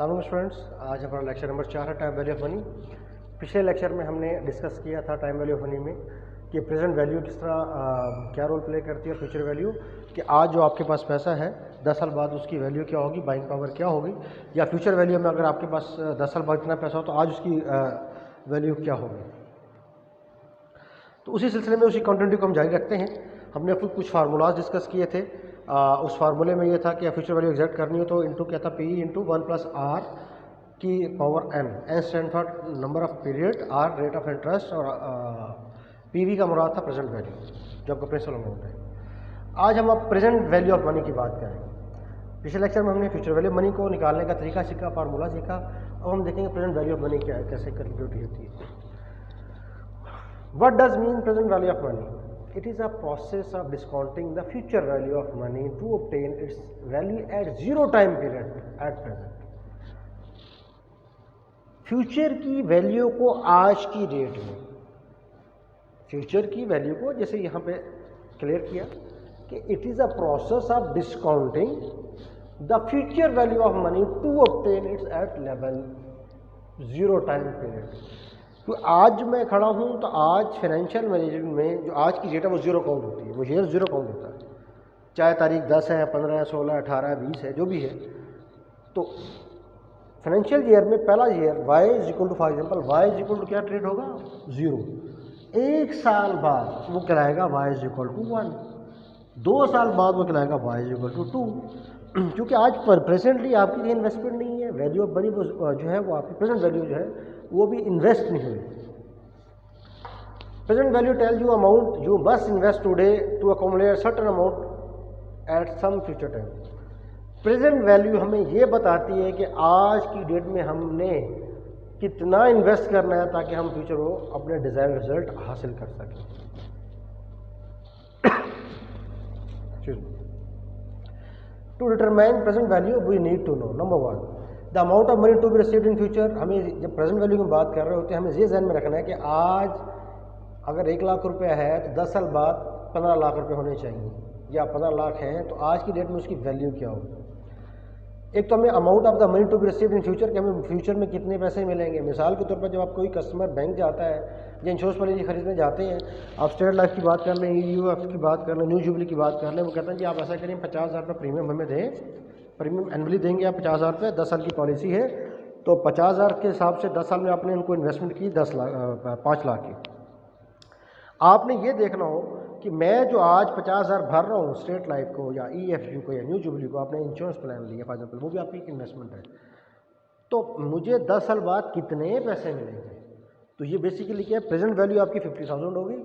सलाम स्टूडेंट्स, आज हमारा लेक्चर नंबर 4 है टाइम वैल्यू ऑफ मनी। पिछले लेक्चर में हमने डिस्कस किया था टाइम वैल्यू ऑफ मनी में कि प्रेजेंट वैल्यू किस तरह क्या रोल प्ले करती है, फ्यूचर वैल्यू कि आज जो आपके पास पैसा है 10 साल बाद उसकी वैल्यू क्या होगी, बाइंग पावर क्या होगी, या फ्यूचर वैल्यू में अगर आपके पास 10 साल बाद इतना पैसा हो तो आज उसकी वैल्यू क्या होगी। तो उसी सिलसिले में उसी कंटिन्यूटी को हम जारी रखते हैं। हमने कुछ फार्मूलाज डिस्कस किए थे। उस फार्मूले में ये था कि फ्यूचर वैल्यू एग्जैक्ट करनी हो तो इनटू क्या था, पी इंटू 1 + r की power n। N stand for number of period, R rate of interest और पीवी का मुराद था प्रेजेंट वैल्यू जो आपका प्रिंसिपल अमाउंट है। आज हम अब प्रेजेंट वैल्यू ऑफ मनी की बात करेंगे। पिछले लेक्चर में हमने फ्यूचर वैल्यू मनी को निकालने का तरीका सीखा, फार्मूला सीखा। अब हम देखेंगे प्रेजेंट वैल्यू ऑफ मनी क्या है, कैसे कैलकुलेट होती है। What does mean present value of money? It is a process of discounting the future value of money to obtain its value at zero time period at present. Future की value को आज की date में, future की value को जैसे यहाँ पे क्लियर किया कि it is a process of discounting the future value of money to obtain its at level zero time period. तो आज मैं खड़ा हूँ तो आज फाइनेंशियल मैनेजमेंट में जो आज की डेट है वो जीरो काउंट होती है, वो ईयर जीरो काउंट होता है, चाहे तारीख 10 है, 15 है, 16, 18, 20 है, जो भी है। तो फाइनेंशियल ईयर में पहला year y is equal to, for example y is equal to क्या ट्रेड होगा, 0। एक साल बाद वो कहलाएगा y इज इक्वल टू 1। 2 साल बाद वो कहलाएगा y इज इक्वल टू 2। क्योंकि आज पर प्रेजेंटली आपकी इन्वेस्टमेंट नहीं है, वैल्यू ऑफ मनी जो है वो आपकी प्रेजेंट वैल्यू जो है वो भी इन्वेस्ट नहीं हुई। Present value tell you amount you must invest today to accumulate certain amount at some future time. Present value हमें ये बताती है कि आज की डेट में हमने कितना इन्वेस्ट करना है ताकि हम फ्यूचर को अपने डिजायर्ड रिजल्ट हासिल कर सकें। To determine present value we need to know, number 1, the amount of money to be received in future. हमें जब प्रेजेंट वैल्यू की बात कर रहे होते हैं हमें ये ध्यान में रखना है कि आज अगर 1 लाख रुपया है तो 10 साल बाद 15 लाख रुपए होने चाहिए, या 15 लाख हैं तो आज की डेट में उसकी वैल्यू क्या होगी। एक तो हमें amount of the money to be received in future कि हमें फ्यूचर में कितने पैसे मिलेंगे। मिसाल के तौर पर जब आप कोई कस्टमर बैंक जाता है या इंश्योरेंस पॉलिसी खरीदने जाते हैं, आप स्टेट लाइफ की बात कर लें, यूएफ की बात कर लें, न्यू जुबली की बात कर लें, वो कहते हैं कि आप ऐसा करें 50,000 रुपये प्रीमियम हमें दें, प्रीमियम एनुअली देंगे आप 50,000 रुपये, 10 साल की पॉलिसी है तो 50,000 के हिसाब से 10 साल में आपने उनको इन्वेस्टमेंट की 5 लाख की। आपने ये देखना हो कि मैं जो आज 50,000 भर रहा हूँ स्टेट लाइफ को या EFU को या न्यू जुबली को, आपने इंश्योरेंस प्लान लिया फॉर एग्जाम्पल, वो भी आपकी एक इन्वेस्टमेंट है, तो मुझे 10 साल बाद कितने पैसे मिलेंगे। तो ये बेसिकली क्या है, प्रेजेंट वैल्यू आपकी 50,000 होगी,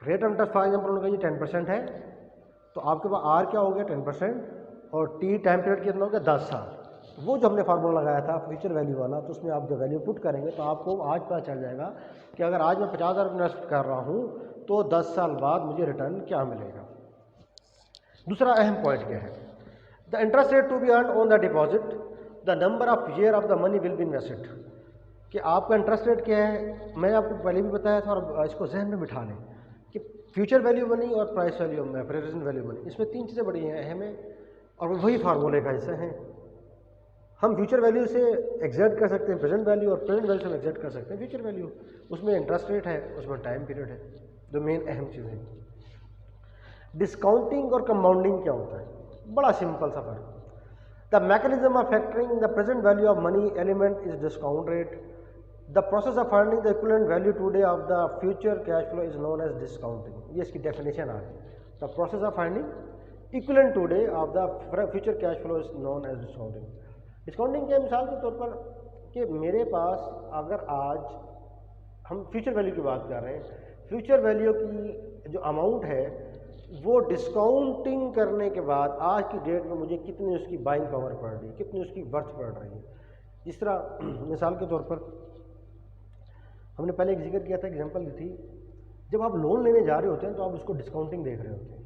rate of interest for example उनका ये 10% है, तो आपके पास आर क्या हो गया 10%, और टी टाइम पीरियड कितना हो गया 10 साल। वो जो हमने फार्मूला लगाया था फ्यूचर वैल्यू वाला, तो उसमें आप जो वैल्यू पुट करेंगे तो आपको आज पता चल जाएगा कि अगर आज मैं 50,000 इन्वेस्ट कर रहा हूँ तो 10 साल बाद मुझे रिटर्न क्या मिलेगा। दूसरा अहम पॉइंट क्या है, the interest rate to be earn on the deposit, the number of year of the money will be invested. कि आपका इंटरेस्ट रेट क्या है, मैंने आपको पहले भी बताया था और इसको जहन में बिठा लें कि फ्यूचर वैल्यू मनी और price value present value money, इसमें 3 चीज़ें बड़ी हैं अहम है और वही फार्मूले का हिस्सा हैं। हम फ्यूचर वैल्यू से एग्जैक्ट कर सकते हैं प्रेजेंट वैल्यू, और प्रेजेंट वैल्यू से एग्जैक्ट कर सकते हैं फ्यूचर वैल्यू। उसमें इंटरेस्ट रेट है, उसमें टाइम पीरियड है, जो मेन अहम चीज़ है। डिस्काउंटिंग और कंपाउंडिंग क्या होता है, बड़ा सिंपल सा फर्क। The mechanism of factoring the present value of money element is discount rate. The process of finding the equivalent value today of the future cash flow is known as discounting. ये इसकी definition आ रही है, the process of finding equivalent today of the future cash flow is known as discounting. Discounting के मिसाल के तौर पर कि मेरे पास अगर आज हम फ्यूचर वैल्यू की बात कर रहे हैं, फ्यूचर वैल्यू की जो अमाउंट है वो डिस्काउंटिंग करने के बाद आज की डेट में मुझे कितनी उसकी बाइंग पावर पड़ रही है, कितनी उसकी वर्थ पड़ रही है। जिस तरह मिसाल के तौर पर हमने पहले एक जिक्र किया था, एग्जांपल दी थी, जब आप लोन लेने जा रहे होते हैं तो आप उसको डिस्काउंटिंग देख रहे होते हैं,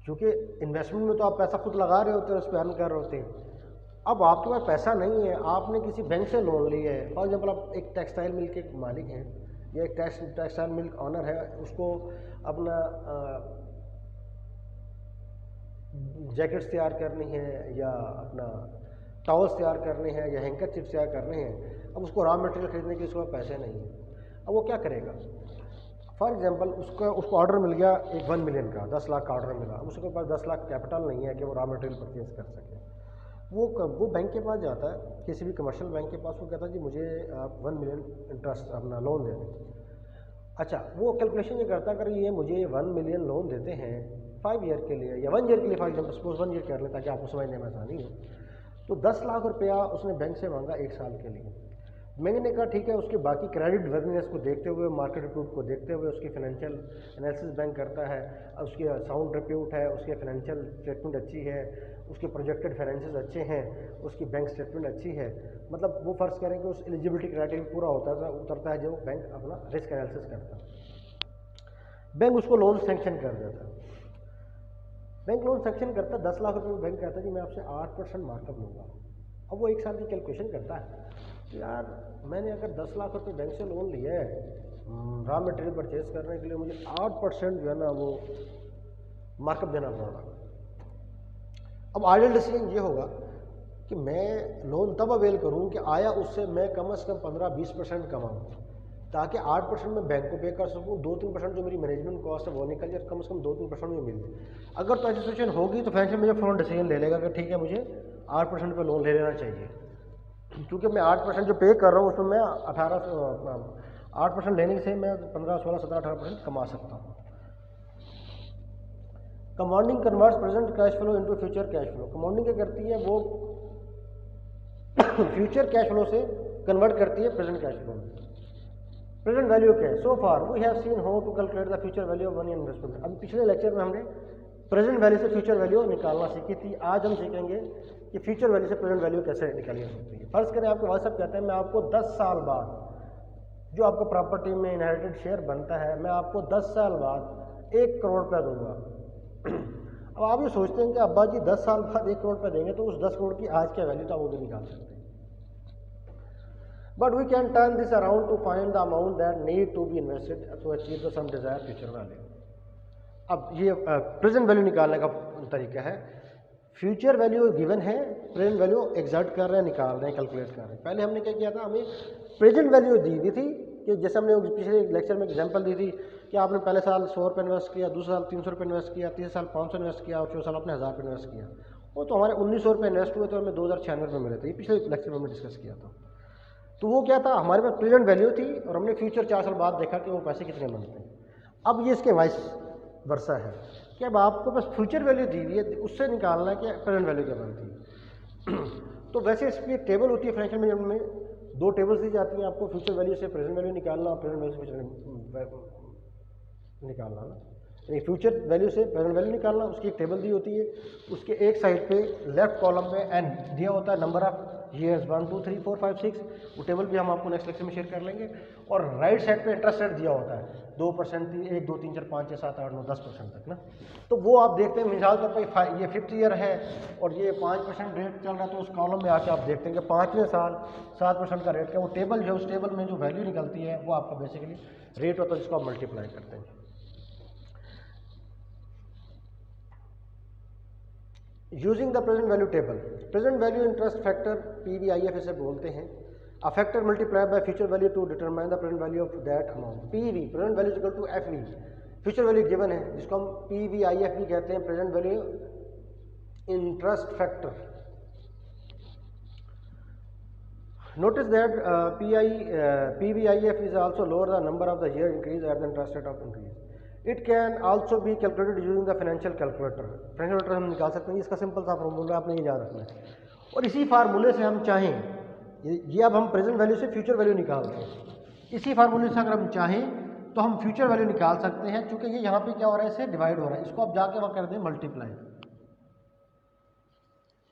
क्योंकि इन्वेस्टमेंट में तो आप पैसा खुद लगा रहे होते हैं, उस पर अर्न कर रहे होते हैं। अब आपके पास पैसा नहीं है, आपने किसी बैंक से लोन लिया है, फॉर एग्जांपल आप एक टेक्सटाइल मिल के मालिक हैं या एक टेक्सटाइल मिल ऑनर है, उसको अपना जैकेट्स तैयार करनी है या अपना टॉवल्स तैयार करने हैं या हैंकरचिप्स तैयार करने हैं, अब उसको रॉ मटेरियल खरीदने के लिए उसके पास पैसे नहीं हैं, अब वो क्या करेगा? फॉर एग्जांपल उसको ऑर्डर मिल गया एक 1 मिलियन का, 10 लाख का ऑर्डर मिला, अब उसके पास 10 लाख कैपिटल नहीं है कि वो रॉ मटेरियल परचेज कर सके। वो बैंक के पास जाता है, किसी भी कमर्शियल बैंक के पास, वो कहता है जी मुझे आप 1 मिलियन इंटरेस्ट अपना लोन दे दें। अच्छा, वो कैलकुलेशन ये करता है अगर ये मुझे 1 मिलियन लोन देते हैं 5 ईयर के लिए या 1 ईयर के लिए, फॉर एग्जाम्पल सपोज 1 ईयर कर लें ताकि आपको समझने में आसानी हो, तो 10 लाख रुपया उसने बैंक से मांगा 1 साल के लिए। बैंक ने कहा ठीक है, उसके बाकी क्रेडिट वर्दीनेस को देखते हुए, मार्केट रिपोर्ट को देखते हुए, उसकी फाइनेंशियल एनालिसिस बैंक करता है, उसकी साउंड रिपोर्ट है, उसकी फाइनेंशियल स्टेटमेंट अच्छी है, उसके प्रोजेक्टेड फाइनेंसेस अच्छे हैं, उसकी बैंक स्टेटमेंट अच्छी है, मतलब वो फर्ज करें कि उस एलिजिबिलिटी क्राइटेरिया पूरा उतरता है जो बैंक अपना रिस्क एनालिसिस करता है। बैंक उसको लोन सेंक्शन कर देता है। बैंक लोन सेंक्शन करता है 10 लाख रुपये में, बैंक कहता है कि मैं आपसे 8% मार्कअप लूँगा। अब वो 1 साल की कैलकुलेशन करता है कि यार मैंने अगर 10 लाख रुपये बैंक से लोन लिया है रॉ मटेरियल परचेज करने के लिए, मुझे 8% जो है ना वो मार्कअप देना पड़ रहा। अब आइडियल डिसीजन ये होगा कि मैं लोन तब अवेल करूं कि आया उससे मैं कम से कम 15-20% कमाऊं, ताकि 8% मैं बैंक को पे कर सकूं, 2-3% जो मेरी मैनेजमेंट कॉस्ट है वो निकल जाए, कम से कम 2-3% में मिल जाए। अगर तो ऐसी सिचुएशन होगी तो फाइनेंशियल मैनेजर फौरन डिसीजन ले लेगा कि ठीक है मुझे 8% पे लोन ले लेना चाहिए, क्योंकि मैं 8% जो पे कर रहा हूँ उसमें मैं 8% लेने से मैं 15, 16, 17, 18% कमा सकता हूँ। Compounding converts present cash flow into future cash flow. Compounding क्या करती है, वो फ्यूचर कैश फ्लो से कन्वर्ट करती है प्रेजेंट कैश फ्लो में। प्रेजेंट वैल्यू क्या है? So far we have seen how to calculate the future value of one year investment. अभी पिछले लेक्चर में हमने प्रेजेंट वैल्यू से फ्यूचर वैल्यू निकालना सीखी थी। आज हम सीखेंगे कि फ्यूचर वैल्यू से प्रेजेंट वैल्यू कैसे निकाली जा सकती है। फर्ज करें आपके वाले साहब कहते हैं मैं आपको 10 साल बाद जो आपको प्रॉपर्टी में इनहेरिटेड शेयर बनता है, मैं आपको 10 साल बाद 1 करोड़ रुपया दूंगा। अब आप ये सोचते हैं कि अब्बा जी 10 साल बाद 1 करोड़ रुपया देंगे, तो उस 10 करोड़ की आज क्या वैल्यू था वो भी निकाल सकते हैं। But we can turn this around to find the amount that need to be invested to achieve the some desire future value. अब ये प्रेजेंट वैल्यू निकालने का तरीका है। फ्यूचर वैल्यू गिवन है, प्रेजेंट वैल्यू एग्जर्ट कर रहे हैं, निकाल रहे हैं, कैलकुलेट कर रहे हैं। पहले हमने क्या किया था, हमें प्रेजेंट वैल्यू दी हुई थी कि जैसे हमने पिछले लेक्चर में एग्जांपल दी थी कि आपने पहले साल 100 रुपये इन्वेस्ट किया, दूसरे साल 300 रुपये इन्वेस्ट किया, तीसरे साल 500 इन्वेस्ट किया और चौथे साल आपने 1000 रुपये इन्वेस्ट किया। वो तो हमारे 1900 रुपये इन्वेस्ट हुए थे, हमें 2096 रुपये मिले थे। ये पिछले लेक्चर में हमने डिस्कस किया था। तो वो क्या था, हमारे पास प्रेजेंट वैल्यू थी और हमने फ्यूचर 4 साल बाद देखा कि वो पैसे कितने बनते हैं। अब ये इसके वाइस वर्सा है कि अब आपको बस फ्यूचर वैल्यू दी हुई है, उससे निकालना है कि प्रेजेंट वैल्यू क्या बनती है। तो वैसे इसकी एक टेबल होती है फाइनेंशियल मैनेजमेंट में, 2 टेबल्स दी जाती हैं आपको, फ्यूचर वैल्यू से प्रेजेंट वैल्यू निकालना और प्रेजेंट वैल्यू से फ्यूचर निकालना ना, यानी फ्यूचर वैल्यू से प्रेजेंट वैल्यू निकालना। उसकी एक टेबल दी होती है, उसके एक साइड पे लेफ्ट कॉलम में एन दिया होता है, नंबर ऑफ ईयर्स 1 2 3 4 5 6, वो टेबल भी हम आपको नेक्स्ट लेक्चर में शेयर कर लेंगे। और राइट साइड पे इंटरेस्ट रेट दिया होता है 2%, 1 2 3 4 5 6 7 8 9 10% तक ना। तो वो आप देखते हैं मिसाल तौर पर ये 5th ईयर है और ये 5% रेट चल रहा है, तो उस कॉलम में आके आप देखते हैं कि 5वें साल 7% का रेट क्या, वो टेबल जो उस टेबल में जो वैल्यू निकलती है वो आपका बेसिकली रेट होता है जिसको आप मल्टीप्लाई करते हैं। Using the present value table, present value interest factor PVIF इसे बोलते हैं। A factor multiply by future value to determine the present value of that amount. PV present value equal to FV, future value given है जिसको हम PVIF भी कहते हैं, present value interest factor. Notice that PVIF is also lower the number of the year increase at the interest rate of increase. It can also be calculated using the financial calculator. Financial calculator हम निकाल सकते हैं, इसका simple सा formula आपने ये याद रखना है। और इसी फार्मूले से हम चाहें, ये अब हम प्रेजेंट वैल्यू से फ्यूचर वैल्यू निकालते हैं, इसी फार्मूले से अगर हम चाहें तो हम फ्यूचर वैल्यू निकाल सकते हैं। चूंकि ये यहाँ पे क्या हो रहा है, इससे डिवाइड हो रहा है, इसको आप जाके वहाँ कर दें मल्टीप्लाई,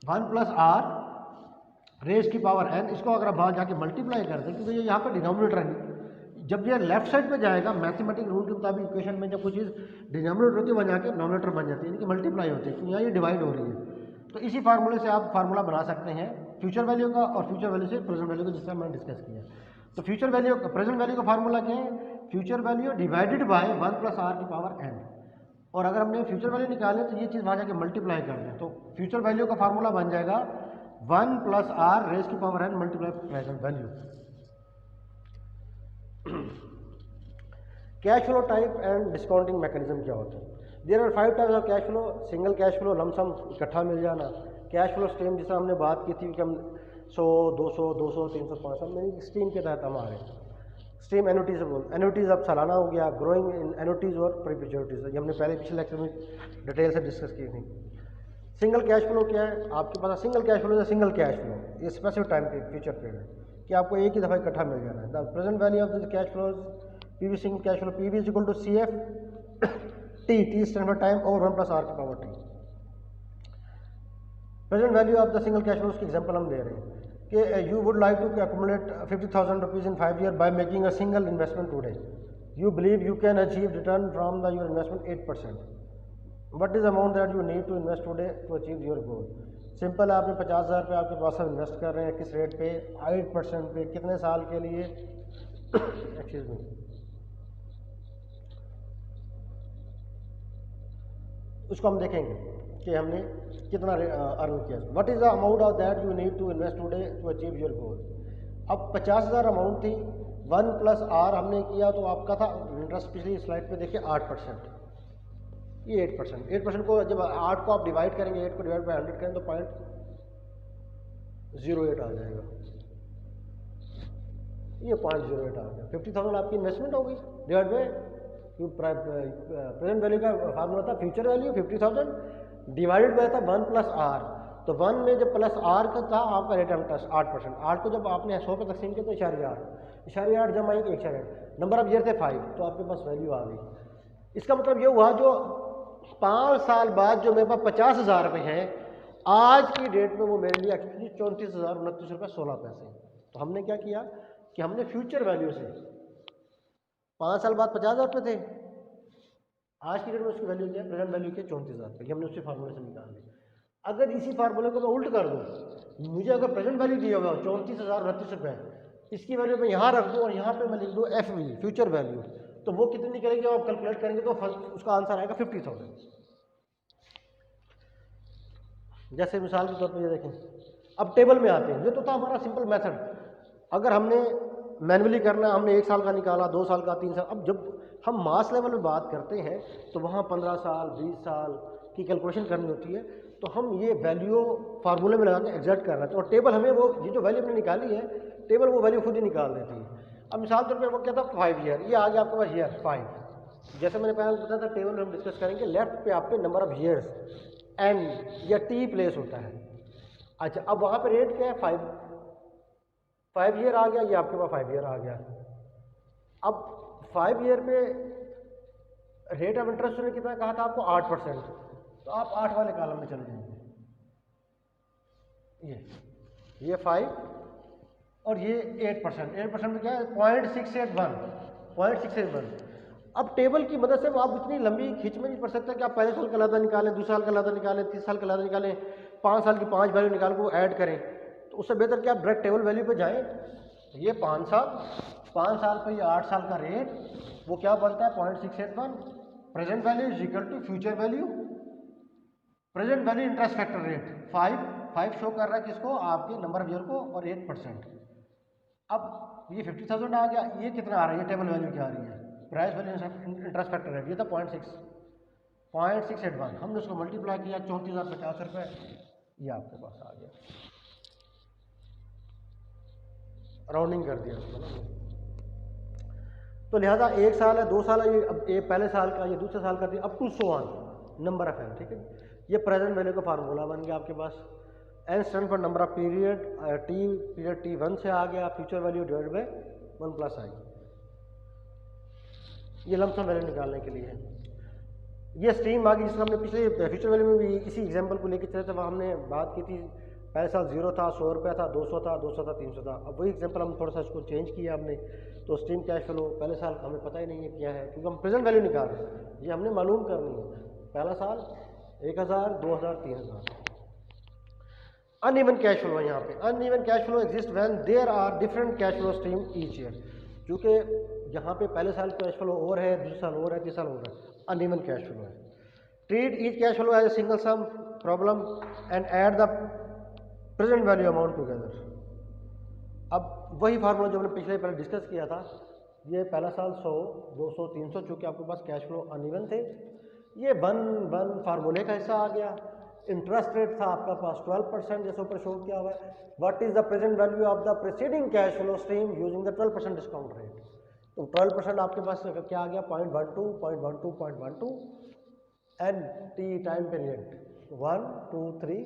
1 + r रेज की पावर n, इसको अगर आप वहाँ जाके मल्टीप्लाई कर दें, क्योंकि ये यहाँ पर डिनोमिनेटर है। जब ये लेफ्ट साइड पे जाएगा, मैथमेटिक रूल के मुताबिक इक्वेशन में जब कोई चीज़ डिनोमिनेटर होती है वहाँ जाके डिनोमिनेटर बन जाती है, यानी कि मल्टीप्लाई होती है, यहाँ ये डिवाइड हो रही है। तो इसी फार्मूले से आप फार्मूला बना सकते हैं फ्यूचर वैल्यू का और फ्यूचर वैल्यू से प्रेजेंट वैल्यू का, जिससे मैंने डिस्कस किया। तो फ्यूचर वैल्यू प्रेजेंट वैल्यू का फार्मूला क्या है, future value divided by 1 + r की पावर n। और अगर हमने फ्यूचर वैल्यू निकाले तो ये चीज़ वहाँ जाके मल्टीप्लाई कर दें, तो फ्यूचर वैल्यू का फार्मूला बन जाएगा 1 प्लस आर रेज की power N multiply present value. Cash flow type and discounting mechanism क्या होता है? There are 5 types of cash flow. Single cash flow, lump sum इकट्ठा मिल जाना। कैश फ्लो स्ट्रीम, जिससे हमने बात की थी कि हम 100, 200, 200, 300, 500 में स्ट्रीम के तहत हम आ रहे हैं। स्ट्रीम एनुटीज बोल, एनुटीज अब सालाना हो गया, ग्रोइंग इन एनुटीज और परपेचुइटीज, ये हमने पहले पिछले लेक्चर में डिटेल से डिस्कस की थी। सिंगल कैश फ्लो क्या है? आपके पास सिंगल कैश फ्लो है, सिंगल कैश फ्लो ये स्पेसिफिक टाइम पे फ्यूचर पीरियड कि आपको एक ही दफ़ा इकट्ठा मिल जाना है। The present value of this cash flows PV single cash flow, PV is equal to C F T, T stand for time, over 1 plus R की power T. Present value of the single cash flow की example हम दे रहे हैं कि you would like to accumulate 50,000 rupees in 5 years by making a single investment today. You believe you can achieve return from your investment 8%. What is the amount that you need to invest today to achieve your goal? Simple है, आपने 50,000 रुपये आपके पास invest कर रहे हैं, किस rate पे? 8% पे। कितने साल के लिए? एक्सक्यूज मी, उसको हम देखेंगे कि हमने कितना अर्न किया। What is the amount of that you need to invest today to achieve your goal. अब 50,000 अमाउंट थी, 1 प्लस आर हमने किया तो आपका था इंटरेस्ट, पिछली स्लाइड पे देखिए 8%, ये 8%। 8% को जब 8 को आप डिवाइड करेंगे, 8 को डिवाइड बाई 100 करें तो 0.08 आ जाएगा, ये 0.08 आ गया। 50,000 आपकी इन्वेस्टमेंट होगी डिवाइड बाई प्रेजेंट वैल्यू का फार्मूला था फ्यूचर वैल्यू 50,000 डिवाइडेड बाय था 1 प्लस आर। तो 1 में जब प्लस आर का था आपका रेट ऑफ इंटरेस्ट 8%। 8 को जब आपने 100 पे तकसीम किया तो 0.8 जमा आई तो 1.8, नंबर ऑफ ईयर थे 5, तो आपके पास वैल्यू आ गई। इसका मतलब ये हुआ जो 5 साल बाद जो मेरे पास 50,000 रुपये हैं, आज की डेट में वो मेरे लिए एक्चुअली 34,029 रुपये 16 पैसे। तो हमने क्या किया कि हमने फ्यूचर वैल्यू से 5 साल बाद 50,000 रुपये थे, आज की डेट में उसकी वैल्यू क्या है? प्रेजेंट वैल्यू के 34,000 रुपये, हमने उसी फार्मूले से निकाल ली। अगर इसी फार्मूले को मैं उल्ट कर दूँ, मुझे अगर प्रेजेंट वैल्यू दिया हुआ 34,029 रुपये, इसकी वैल्यू मैं यहाँ रख दूँ और यहाँ पे मैं लिख दूँ एफ वी फ्यूचर वैल्यू, तो वो कितनी निकलेगी? जब आप कैलकुलेट करेंगे तो उसका आंसर आएगा 50,000। जैसे मिसाल के तौर पर ये देखें, अब टेबल में आते हैं। ये तो था हमारा सिंपल मेथड। अगर हमने मैनुअली करना, हमने 1 साल का निकाला, 2 साल का, 3 साल। अब जब हम मास लेवल में बात करते हैं तो वहाँ 15 साल 20 साल की कैलकुलेशन करनी होती है, तो हम ये वैल्यू फार्मूले में लगा के एग्जैक्ट कर रहे हैं। और टेबल हमें वो ये जो वैल्यू हमने निकाली है, टेबल वो वैल्यू खुद ही निकाल देती है। अब मिसाल तौर पर वो क्या था 5 ईयर, ये आ गया आपके पास ईयर 5। जैसे मैंने पहले बताया था, टेबल में हम डिस्कस करेंगे, लेफ्ट पे आप पे नंबर ऑफ ईयर्स एन या टी प्लेस होता है। अच्छा, अब वहाँ पे रेट क्या है? 5 ईयर आ गया, ये आपके पास 5 ईयर आ गया। अब 5 ईयर पे रेट ऑफ इंटरेस्ट ने कितना कहा था आपको? 8%। तो आप 8 वाले कॉलम में चले जाएंगे। ये 5 और ये 8%। 8% में क्या है? 0.681। अब टेबल की मदद से आप इतनी लंबी खींच में नहीं पढ़ सकते कि आप पहले साल का लादा निकालें, दूसरे साल का लादा निकालें, 3 साल का लादा निकालें, 5 साल की 5 वैल्यू निकाल को ऐड करें। तो उससे बेहतर कि आप डायरेक्ट टेबल वैल्यू पे जाएं। ये 5 साल पर ये 8 साल का रेट, वो क्या बनता है? 0.681। Present value is equal to future value, present value interest factor rate 5 show कर रहा है किसको? आपके नंबर ऑफ ईयर को, और 8%। अब ये 50,000 आ गया, ये कितना आ रहा है? ये टेबल वैल्यू क्या आ रही है? Price value interest factor rate, ये था 0.681। हमने उसको मल्टीप्लाई किया 34,050 रुपये, ये आपके पास आ गया। राउंडिंग कर दिया उसको ना। तो लिहाजा 1 साल है, 2 साल है, ये अब ये पहले साल का, ये दूसरे साल का, up to so on number of n. ठीक है, ये प्रेजेंट वैल्यू का फार्मूला बन गया आपके पास। N stand for number of period, period T1 से आ गया, future value divide by 1 plus I. ये लमसम वैल्यू निकालने के लिए है। ये स्ट्रीम आ गई जिसमें हमने पिछले फ्यूचर वैल्यू में भी इसी एग्जांपल को लेकर चले थे। वहाँ हमने बात की थी, पहले साल 0 था, 100 रुपये था, 200 था, 300 था। अब वही एग्जांपल हम थोड़ा सा इसको चेंज किया हमने। तो स्ट्रीम कैश फ्लो पहले साल हमें पता ही नहीं है क्या है, क्योंकि हम प्रेजेंट वैल्यू निकाल रहे हैं, ये हमने मालूम करनी है। पहला साल 1,000, 2,000, 3,000। अनइवन कैश फ्लो है यहाँ पे। Uneven cash flow exist when there are different cash flow stream each year. क्योंकि यहाँ पे पहले साल कैश फ्लो और है, दूसरे साल और है, तीसरे साल और है, अनइवन कैश फ्लो है। Treat each cash flow as a single sum problem and add the present value amount together. अब वही फार्मूला जो हमने पहले डिस्कस किया था, ये पहला साल 100, 200, 300, चूँकि आपके पास कैश फ्लो अनइवन थे, ये वन फार्मूले का हिस्सा आ गया। इंटरेस्ट रेट था आपका पास 12%, जैसे ऊपर शो किया हुआ है। What is the present value of the preceding cash flow stream using the 12% discount rate. तो 12% आपके पास क्या आ गया, 0.12 एन टी टाइम पीरियड 1, 2, 3।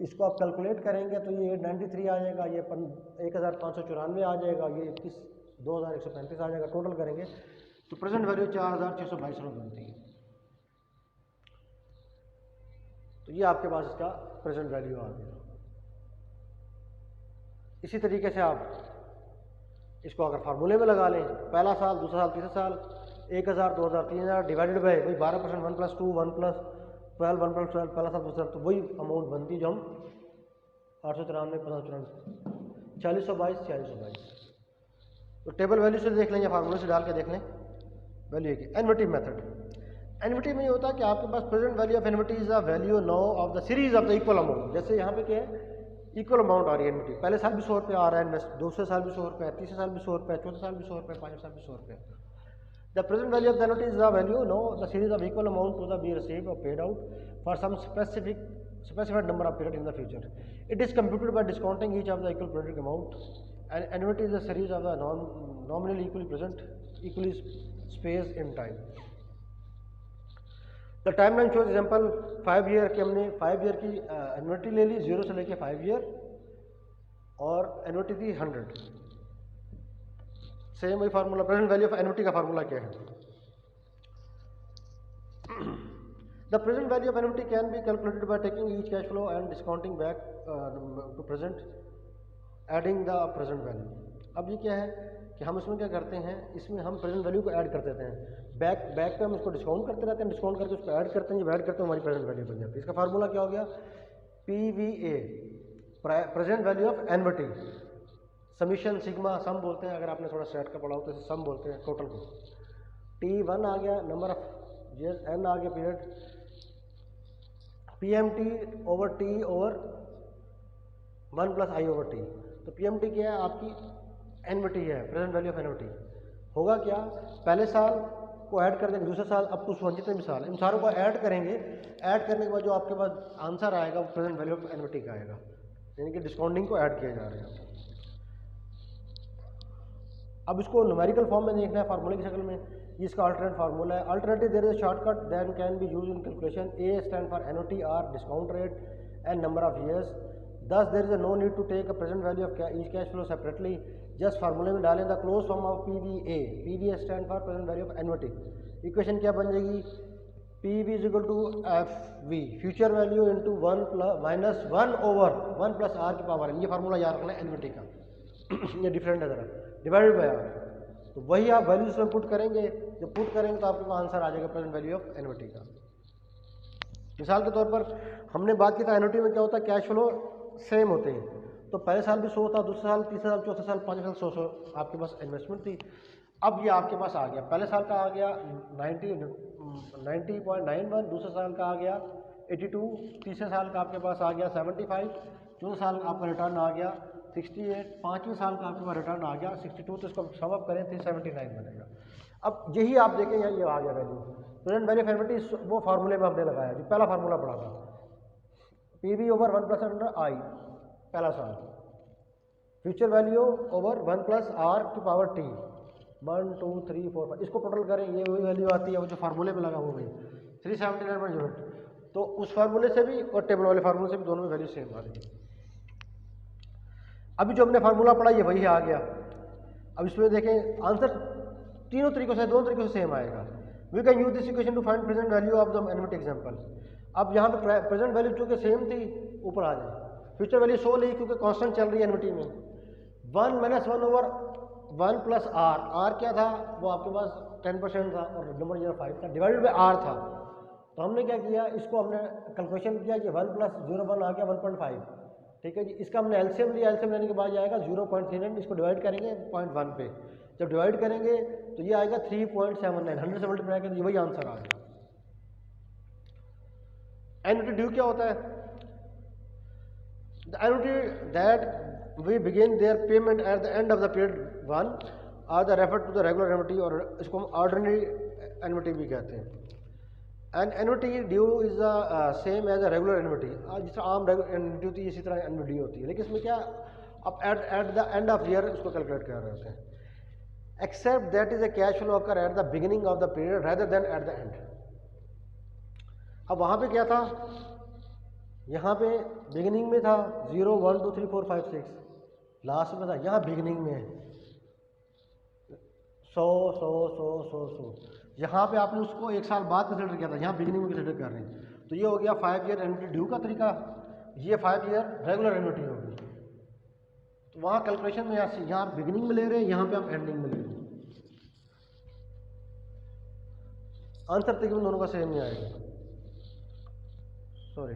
इसको आप कैलकुलेट करेंगे तो ये 93 आ जाएगा, ये 1594 आ जाएगा, ये 21,135 आ जाएगा। टोटल करेंगे तो प्रेजेंट वैल्यू 4,622 रुपये बनती है। तो ये आपके पास इसका प्रेजेंट वैल्यू आ गया। इसी तरीके से आप इसको अगर फार्मूले में लगा लें, पहला साल, दूसरा साल, तीसरा साल, 1,000, 2,000, 3,000 डिवाइडेड बाई वही 12%, 1+2, 1+12, 1+12, पहला साल, दूसरा साल, तो वही अमाउंट बनती जो हम 894, 594, 4,122, 4,122। तो टेबल वैल्यू से देख लें या फार्मूले से डाल के देख लें वैल्यू की। एनविटी मेथड, एनविटी में ये होता है कि आपके पास present value of annuity is the value no of the series of the equal amount. जैसे यहाँ पे क्या है, इक्वल अमाउंट आ रही है एनविटी, पहले साल भी 100 रुपये आ रहा है इन्वेस्ट, दूसरे साल भी 100 रुपये, तीसरे साल भी 100 रुपये, चौथे साल भी 100 रुपये, पाँचवें साल भी 100 रुपये। The present value of the annuity is the value no the series of equal amount to the be received और paid out for some specified number of period in the future. It is computed by discounting each of the equal periodic amount, and annuity is a series of the nominally equally present, equally spaced in time. The timeline shows example 5 year की, हमने 5 year की annuity ले ली, 0 से लेके 5 year, और annuity थी 100। Same वही formula, present value of annuity का फार्मूला क्या है? The present value of annuity can be calculated by taking each cash flow and discounting back to present, adding the present value. अब ये क्या है कि हम इसमें क्या करते हैं, इसमें हम प्रेजेंट वैल्यू को ऐड कर देते हैं, बैक पे हम इसको डिस्काउंट करते रहते हैं, डिस्काउंट करके उसको ऐड करते हैं, जब ऐड करते हैं हमारी प्रेजेंट वैल्यू बन जाती है। इसका फार्मूला क्या हो गया, PVA, present value of annuity, summation sigma sum बोलते हैं, अगर आपने थोड़ा सेट का पढ़ा हो तो सम बोलते हैं टोटल को। T1 आ गया, नंबर ऑफ years, N आ गया period, PMT over T over 1+I/T। तो PMT क्या है, आपकी एनविटी है, प्रेजेंट वैल्यू ऑफ एनविटी। होगा क्या, पहले साल को ऐड कर देंगे, दूसरे साल अप टू 100 जितने भी साल, इन सारों को ऐड करेंगे। ऐड करने के बाद जो आपके पास आंसर आएगा वो प्रेजेंट वैल्यू ऑफ एनविटी का आएगा, यानी कि डिस्काउंटिंग को ऐड किया जा रहा है। अब इसको न्यूमेरिकल फॉर्म में देखना है, फार्मूले की शक्ल में, ये इसका अल्टरनेट फार्मूला है। Alternative there is shortcut then can be used in calculation. A stand for annuity, R discount rate and number of years. Thus there is no need to take a present value of each cash flow separately, just फार्मूले में डालें the close form of PVA. PVA stand for present value of annuity. Equation क्या बन जाएगी, PV is equal to F V, future value into 1 over 1+r की power. ये formula याद रखना है एनओटी का ये डिफरेंट है ज़रा, डिवाइडेड बाय आर। तो वही आप वैल्यू इसमें पुट करेंगे, जब पुट करेंगे तो आपके पास आंसर आ जाएगा प्रेजेंट वैल्यू ऑफ एनओटी का। मिसाल के तौर पर हमने बात की था एनओटी में क्या होता है, कैश फ्लो सेम होते हैं, तो पहले साल भी 100 था, दूसरे साल, तीसरे साल, चौथे साल, पाँचवें साल 100 आपके पास इन्वेस्टमेंट थी। अब ये आपके पास आ गया, पहले साल का आ गया 90.91, दूसरे साल का आ गया 82, तीसरे साल का आपके पास आ गया 75, चौथे साल आपका रिटर्न आ गया 68, पाँचवें साल का आपके पास रिटर्न आ गया 62, तो इसको सम अप करें 379 बनेगा। अब यही आप देखें यहाँ ये आ गया वैल्यू, प्रेजेंट वैल्यू ऑफ एनविटी, वो फार्मूले में हमने लगाया जो पहला फार्मूला पढ़ा था, पीवी ओवर 1+i पहला साल, फ्यूचर वैल्यू ओवर 1+r की पावर t, 1 2 3 4 5, इसको टोटल करें ये वही वैल्यू आती है वो जो फार्मूले में लगा हुआ है 379.08। तो उस फार्मूले से भी और टेबल वाले फार्मूले से भी दोनों में वैल्यू सेम आ रही है। अभी जो हमने फार्मूला पढ़ा ये वही आ गया। अब इसमें देखें आंसर तीनों तरीकों से, दोनों तरीकों से सेम आएगा। We can use this equation to find present value of the annuity example. अब यहाँ पे प्रेजेंट वैल्यू चूँकि सेम थी, ऊपर आ जाए, फ्यूचर वैल्यू 100 ली क्योंकि कांस्टेंट चल रही है एनविटी में, 1 - 1 ओवर 1+r, r क्या था वो आपके पास 10% था और नंबर 5 था, डिवाइडेड बाई r था। तो हमने क्या किया, इसको हमने कैलकुलेशन किया कि 1 + 0 1 आ गया 1.5, ठीक है जी। इसका हमने एलसीएम लिया, एलसीएम लेने के बाद जाएगा 0.39, इसको डिवाइड करेंगे 0.1 पे, जब डिवाइड करेंगे तो ये आएगा 3.79, 100 से मल्टीप्लाई करेंगे वही आंसर आ गया। एनविटी ड्यू क्या होता है, The annuity that we begin their payment at the end of the period 1 are the referred to the regular annuity और इसको हम ordinary annuity भी कहते हैं. An annuity due is the same as a regular annuity. जिस तरह आम annuity होती है इसी तरह annuity due होती है, लेकिन इसमें क्या अब at the end of year इसको कैलकुलेट कर रहे होते हैं. Except that is a cash flow occur at the beginning of the period rather than at the end. अब वहाँ पे क्या था, यहाँ पे बिगिनिंग में था 0 1 2 3 4 5 6, लास्ट में था, यहाँ बिगिनिंग में है 100 100 100 100 100. यहाँ पे आपने उसको एक साल बाद कंसिडर किया था, यहाँ बिगिनिंग में कंसिडर कर रहे हैं. तो ये हो गया 5 ईयर एन्युटी ड्यू का तरीका, ये 5 ईयर रेगुलर एन्युटी होगी. तो वहाँ कैलकुलेशन में यहाँ बिगिनिंग में ले रहे हैं, यहाँ पे आप एंडिंग में ले रहे हैं. आंसर तकरीबन दोनों का सेम ही आएगा. सॉरी,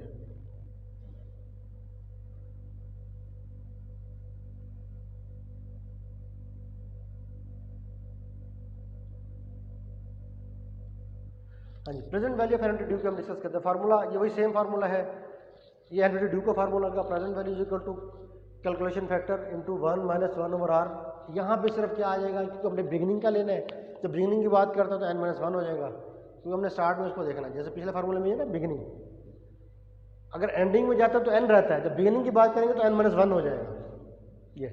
हाँ जी. Present value of annuity due की हम डिस्कस करते हैं. फार्मूला ये वही सेम फार्मूला है, ये एन्युटी ड्यू का फार्मूला का present value is equal to calculation factor into 1 minus 1 over r. यहाँ पे सिर्फ क्या आ जाएगा, क्योंकि हमने बिगिनिंग का लेना है, जब बिगिनिंग की बात करते हैं तो n माइनस 1 हो जाएगा, क्योंकि हमने स्टार्ट में उसको देखना है. जैसे पिछले फार्मूले में है ना बिगिनिंग, अगर एंडिंग में जाता है तो n रहता है, जब बिगिनिंग की बात करेंगे तो n माइनस 1 हो जाएगा. ये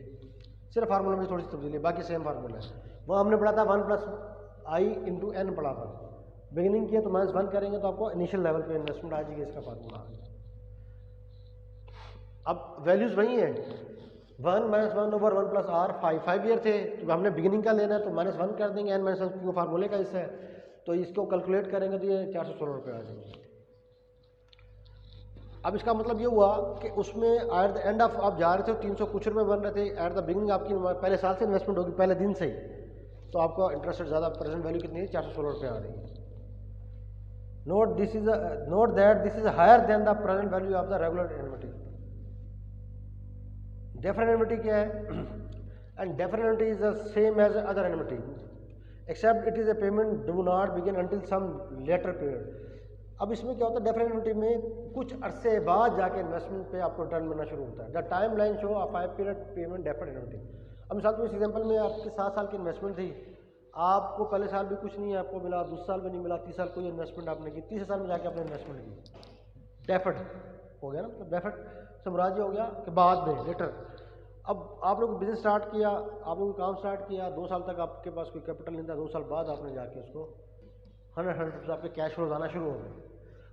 सिर्फ फार्मूले में थोड़ी सी तब्दीली है, बाकी सेम फार्मूला है. वो हमने पढ़ा था 1 प्लस आई इंटू एन पढ़ा था. बिगिनिंग किया तो माइनस 1 करेंगे तो आपको इनिशियल लेवल पे इन्वेस्टमेंट आ जाएगी, इसका फार्मूला. अब वैल्यूज वही है, 1 minus 1 over 1 plus r. 5 year थे तो हमने बिगिनिंग का लेना है तो माइनस 1 कर देंगे, एन माइनस 1 क्योंकि फार्मूले का हिस्सा है, तो इसको कैलकुलेट करेंगे तो ये 416 रुपये आ जाएंगे. अब इसका मतलब ये हुआ कि उसमें एट द एंड ऑफ आप जा रहे थे 300 कुछ रुपये बन रहे थे, एट द बिगिनिंग आपकी पहले साल से इन्वेस्टमेंट होगी, पहले दिन से ही, तो आपका इंटरेस्ट ज़्यादा, प्रेजेंट वैल्यू कितनी है, 416 रुपये आ रही है. Note that this is higher than the present value of the regular annuity. Deferred annuity क्या है, and deferred annuity is the same as other annuity except it is a payment do not begin until some later period. अब इसमें क्या होता है, डेफरेंट annuity में कुछ अरसे बाद जाके इन्वेस्टमेंट पे आपको रिटर्न मिलना शुरू होता है. The time line show of 5 period payment deferred annuity. अब मिसाल तो इस एग्जाम्पल में आपकी 7 साल की इन्वेस्टमेंट थी, आपको पहले साल भी कुछ नहीं आपको मिला, दूसरे साल भी नहीं मिला, 30 साल कोई इन्वेस्टमेंट आपने की, तीसरे साल में जाके आपने इन्वेस्टमेंट की, डेफर्ड हो गया ना. मतलब डेफर्ड समराज्य हो गया कि बाद में लेटर. अब आप लोग बिजनेस स्टार्ट किया, आप लोग काम स्टार्ट किया, 2 साल तक आपके पास कोई कैपिटल नहीं था, 2 साल बाद आपने जाके उसको 100% आपके कैश फ्लोज आना शुरू हो गए.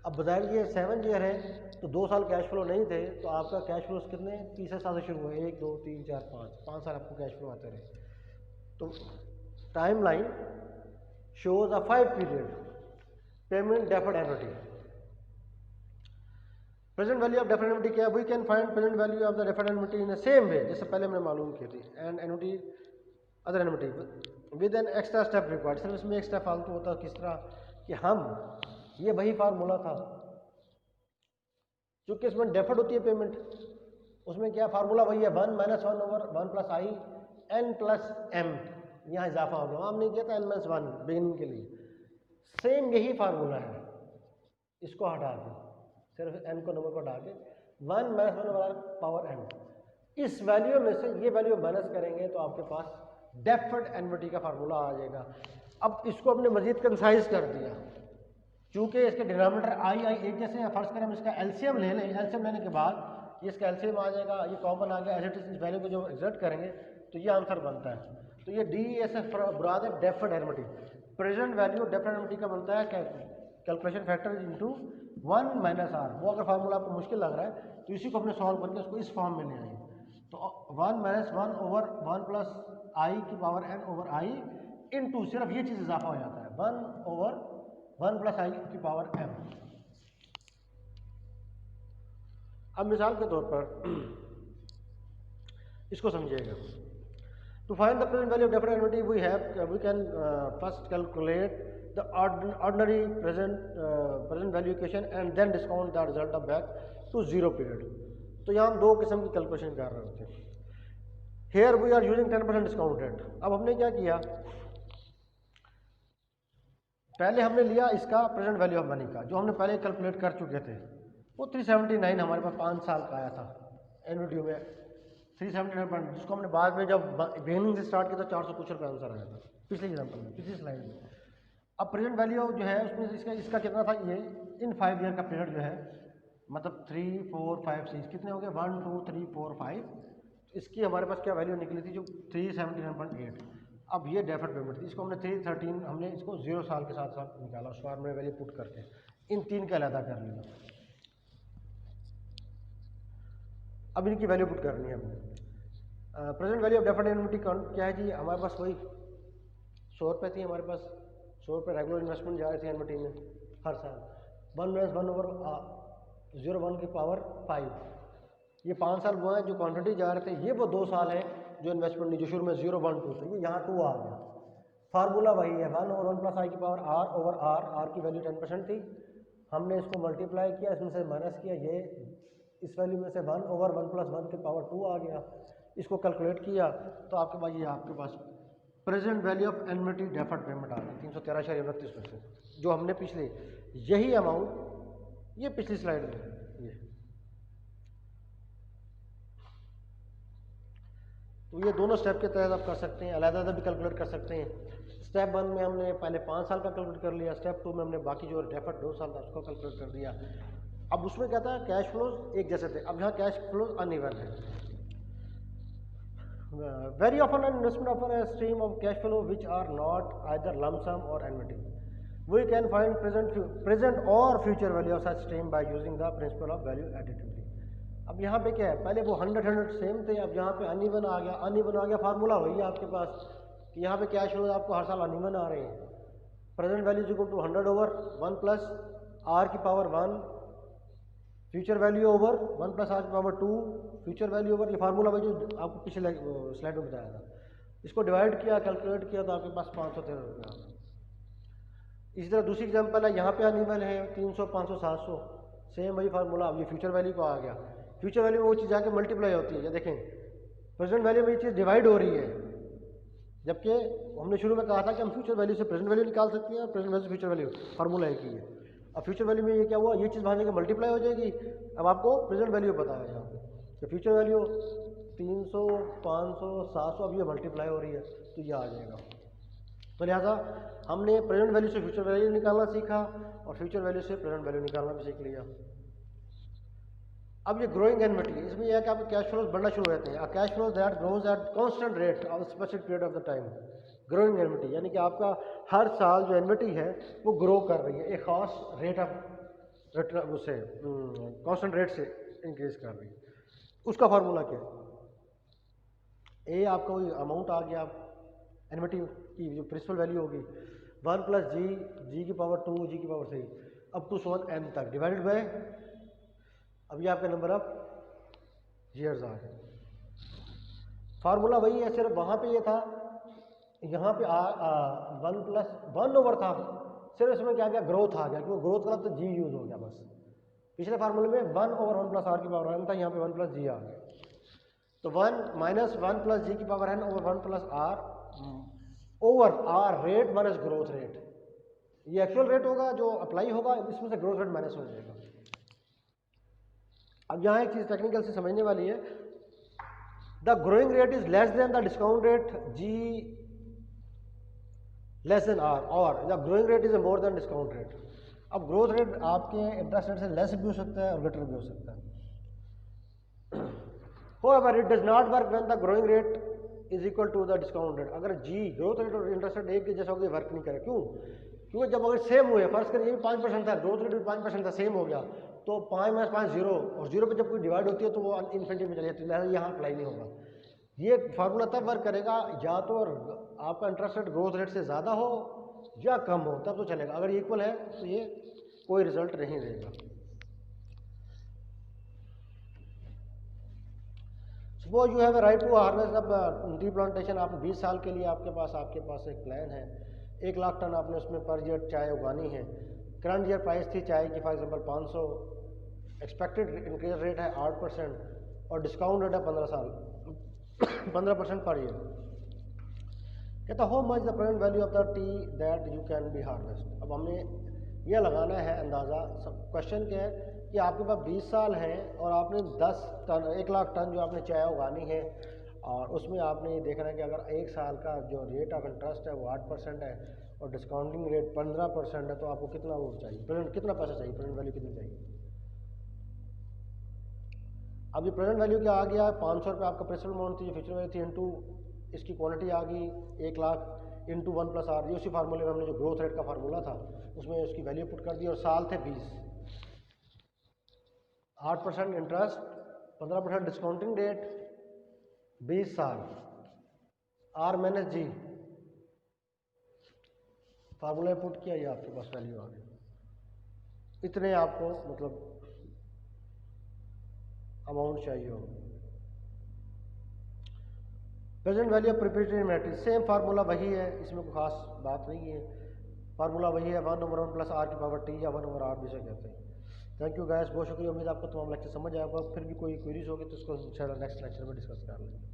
अब बजाय ये 7 ईयर है तो 2 साल कैश फ्लो नहीं थे, तो आपका कैश फ्लोज कितने, तीसरे साल से शुरू हुए, 1 2 3 4 5 साल आपको कैश फ्लो आते रहे. तो time line shows a 5 period payment deferred annuity. Present value of deferred annuity क्या है, we can find present value of the deferred annuity in the same way, जैसे पहले हमने मालूम की थी. And annuity other annuity with an extra step required. सिर्फ इसमें एक स्टेप फालतू होता है. किस तरह कि हम, ये वही फार्मूला था, चूंकि इसमें डेफर्ड होती है पेमेंट, उसमें क्या फार्मूला वही है, 1 minus 1 over 1 plus i n plus m. यहाँ इजाफा हो गया, वहाँ हमने किया था n माइनस 1 बिगिनिंग के लिए. सेम यही फार्मूला है, इसको हटा के, सिर्फ n को नंबर को हटा के 1 माइनस 1 ओवर पावर n, इस वैल्यू में से ये वैल्यू माइनस करेंगे तो आपके पास डेफर्ड एन्युटी का फार्मूला आ जाएगा. अब इसको हमने मजीद कंसाइज कर दिया, चूँकि इसके डिनोमिनेटर आई एक जैसे हैं. फर्स्ट करें हम इसका एलसीएम ले लें, एलसीएम लेने के बाद ये इसका एलसीएम आ जाएगा, ये कॉमन आ गया, एज इट इज इस वैल्यू को जो एग्जर्ट करेंगे तो ये आंसर बनता है. तो ये डी एस एफ बुराद है deferred annuity. Present value deferred annuity का बनता है calculation factor into 1 minus r. वो अगर फार्मूला आपको मुश्किल लग रहा है तो इसी को अपने सॉल्व करके उसको इस फॉर्म में ले आएंगे. तो 1 माइनस 1 ओवर 1 प्लस आई की पावर n ओवर आई इंटू, सिर्फ ये चीज़ इजाफा हो जाता है, 1 ओवर 1 प्लस आई की पावर m. अब मिसाल के तौर पर इसको समझिएगा. To find the present value of deferred annuity we can first calculate the ordinary present value equation and then discount the result of back to 0 period. तो यहाँ हम 2 किस्म की कैलकुलेशन कर रहे होते हैं. Here we are using 10% discount rate. अब हमने क्या किया, पहले हमने लिया इसका प्रेजेंट वैल्यू ऑफ मनी का, जो हमने पहले कैलकुलेट कर चुके थे, वो 379 हमारे पास 5 साल का आया था. एनवीटीयू में 379, जिसको हमने बाद में जब बिगिनिंग से स्टार्ट किया था 400 कुछ रुपये आंसर आया था पिछले एग्जाम्पल में, पिछली स्लाइड में। अब प्रेजेंट वैल्यू जो है उसमें इसका कितना था, ये इन 5 ईयर का पीरियड जो है, मतलब 3 4 5 6 कितने हो गए, 1 2 3 4 5, इसकी हमारे पास क्या वैल्यू निकली थी, जो 379.8। अब ये डेफर्ड पेमेंट थी, इसको हमने 313, हमने इसको 0 साल के साथ साथ निकाला, उस बार में वैल्यू पुट करके इन 3 का अलहदा कर लिया। अब इनकी वैल्यू पुट करनी है हमने। Present value of deferred annuity क्या है जी, हमारे पास वही 100 रुपये थी, हमारे पास 100 रुपये रेगुलर इन्वेस्टमेंट जा रहे थे एनुइटी में हर साल, 1/1/01 की पावर 5, ये 5 साल वो हैं जो क्वांटिटी जा रहे थे, ये वो 2 साल है जो इन्वेस्टमेंट नहीं, जो शुरू में 0 1 2 थे, ये यहाँ 2 आ गया। फार्मूला वही है, 1/1 + i की पावर r/r की वैल्यू 10% थी, हमने इसको मल्टीप्लाई किया, इसमें से माइनस किया, ये इस वैल्यू में से 1/1 + 1 की पावर 2 आ गया, इसको कैलकुलेट किया तो आपके पास ये आपके पास present value of annuity deferred payment आ गई 313.29 में से, जो हमने पिछले यही अमाउंट ये पिछली स्लाइड में ये, तो ये दोनों स्टेप के तहत आप कर सकते हैं, अलग-अलग भी कैलकुलेट कर सकते हैं। स्टेप 1 में हमने पहले 5 साल का कैलकुलेट कर लिया, स्टेप 2 में हमने बाकी जो डेफर्ड 2 साल था उसको कैलकुलेट कर दिया। अब उसमें क्या था, कैश फ्लोज एक जैसे थे, अब यहाँ कैश फ्लोज अनइवन है। Very often an investment offer a stream of cash flow which are not either lump sum or annuity, we can find present or future value of such stream by using the principle of value additivity. अब यहाँ पे क्या है, पहले वो 100 same थे, अब यहाँ पे अनइवन आ गया, अनइवन आ गया, फार्मूला वही है आपके पास कि यहाँ पे कैश फ्लो आपको हर साल अनइवन आ रहे हैं। Present value equal to 100/1 + r की power 1, future value over 1 + r की पावर 2, फ्यूचर वैल्यू ओवर, ये फार्मूला वही जो आपको पिछले स्लाइड में बताया था, इसको डिवाइड किया, कैलकुलेट किया तो आपके पास 513 रुपये आ गए। इसी तरह दूसरी एग्जाम्पल है, यहाँ पे अनइवन है 300 500 700, सेम वही फार्मूला, अब ये फ्यूचर वैल्यू को आ गया, फ्यूचर वैल्यू में वो चीज़ जाके मल्टीप्लाई होती है, या देखें प्रेजेंट वैल्यू में ये चीज़ डिवाइड हो रही है, जबकि हमने शुरू में कहा था कि हम फ्यूचर वैल्यू से प्रेजेंट वैल्यू निकाल सकते हैं और प्रेजेंट वैल्यू से फ्यूचर वैल्यू, फार्मूला एक ही है। अब फ्यूचर वैल्यू में ये क्या हुआ, ये चीज़ वहाँ जाके मल्टीप्लाई हो जाएगी, अब आपको प्रेजेंट वैल्यू पता है यहाँ पे कि फ्यूचर वैल्यू 300 500 700, अब ये मल्टीप्लाई हो रही है तो ये आ जाएगा। तो लिहाजा हमने प्रेजेंट वैल्यू से फ्यूचर वैल्यू निकालना सीखा और फ्यूचर वैल्यू से प्रेजेंट वैल्यू निकालना भी सीख लिया। अब ये ग्रोइंग एनुइटी, इसमें यह है कि आपके कैश फ्लोज बढ़ना शुरू हो जाते हैं, cash flows that grows at constant rate of specific period of the time, growing annuity, यानी कि आपका हर साल जो एनुइटी है वो ग्रो कर रही है, एक खास रेट ऑफ रिटर्न उससे कांस्टेंट रेट से इंक्रीज कर रही है। उसका फार्मूला क्या है, ए आपका वही अमाउंट आ गया, एनुइटी की जो प्रिंसिपल वैल्यू होगी 1 + g की पावर 2 g की पावर 3 अप टू 1m तक डिवाइडेड बाय, अब ये आपका नंबर ऑफ ईयर्स आ गए। फार्मूला वही है, सिर्फ वहाँ पे ये था, यहाँ पे 1 + 1/, था सिर्फ इसमें क्या गया, ग्रोथ आ गया, क्योंकि ग्रोथ का तो जी यूज हो गया बस। पिछले फार्मूले में 1/1 + r की पावर n था, यहाँ पे 1 + g आ गया, तो 1 - 1 + g की power n over 1 + r over r rate minus growth rate, ये एक्चुअल रेट होगा जो अप्लाई होगा, इसमें से ग्रोथ रेट माइनस हो जाएगा। अब यहाँ एक चीज़ टेक्निकल से समझने वाली है, the growing rate is less than the discount rate g less than r, और the growing rate is more than discount rate. अब ग्रोथ रेट आपके इंटरेस्ट रेट से लेस भी हो सकता है और ग्रेटर भी हो सकता है। However, it does not work when the growing rate is equal to the discount rate। अगर g ग्रोथ रेट और इंटरेस्ट रेट एक जैसा होगा, वर्क नहीं करे, क्यों? क्योंकि जब अगर सेम हुए, फर्स्ट करिए ये भी 5% था, ग्रोथ रेट भी 5% था, सेम हो गया, तो 5 - 5 0, और 0 पे जब कोई डिवाइड होती है तो वो इन्फिनिटी में चली जाती है, यहाँ अप्लाई नहीं होगा। ये फार्मूला तब वर्क करेगा या तो आपका इंटरेस्ट रेट ग्रोथ रेट से ज़्यादा हो या कम हो, तब तो चलेगा, अगर इक्वल है तो ये कोई रिजल्ट नहीं देगा। Suppose you have right to harvest of tea plantation, आप 20 साल के लिए आपके पास एक प्लान है, 1 लाख टन आपने उसमें पर ईयर चाय उगानी है। करंट ईयर प्राइस थी चाय की for example 500, expected increase rate है 8% और डिस्काउंट रेट है 15% पर ईयर। कहता how much the present value of the T that you can be harvest. अब हमने यह लगाना है अंदाज़ा, सब क्वेश्चन क्या है कि आपके पास 20 साल है और आपने 10 टन 1 लाख टन जो आपने चाय उगानी है, और उसमें आपने ये देखना है कि अगर 1 साल का जो रेट ऑफ इंटरेस्ट है वो 8% है और डिस्काउंटिंग रेट 15% है, तो आपको कितना वो चाहिए, प्रेजेंट कितना पैसा चाहिए, प्रेजेंट वैल्यू कितनी चाहिए। अब ये प्रेजेंट वैल्यू क्या आ गया, 500 रुपये आपका प्रिंसिपल अमाउंट थी, फ्यूचर वैल्यू थी, इंटू इसकी क्वांटिटी आ गई 1 लाख इंटू 1+R, ये उसी फार्मूले में हमने जो ग्रोथ रेट का फार्मूला था उसमें उसकी वैल्यू पुट कर दी, और साल थे 20, 8% इंटरेस्ट, 15% डिस्काउंटिंग रेट, 20 साल, R-G फार्मूला पुट किया, ये आपके पास वैल्यू आ गई। इतने आपको मतलब अमाउंट चाहिए हो। Present value of preparatory matrix, same formula वही है, इसमें कोई खास बात नहीं है, फार्मूला वही है, 1/1+R⁻T या 1/R भी से कहते हैं। थैंक यू गाइस, बहुत शुक्रिया, उम्मीद आपको तमाम लेक्चर समझ आएगा। फिर भी कोई क्वेरीज होगी तो उसको इंशाल्लाह नेक्स्ट लेक्चर में डिस्कस कर लेंगे।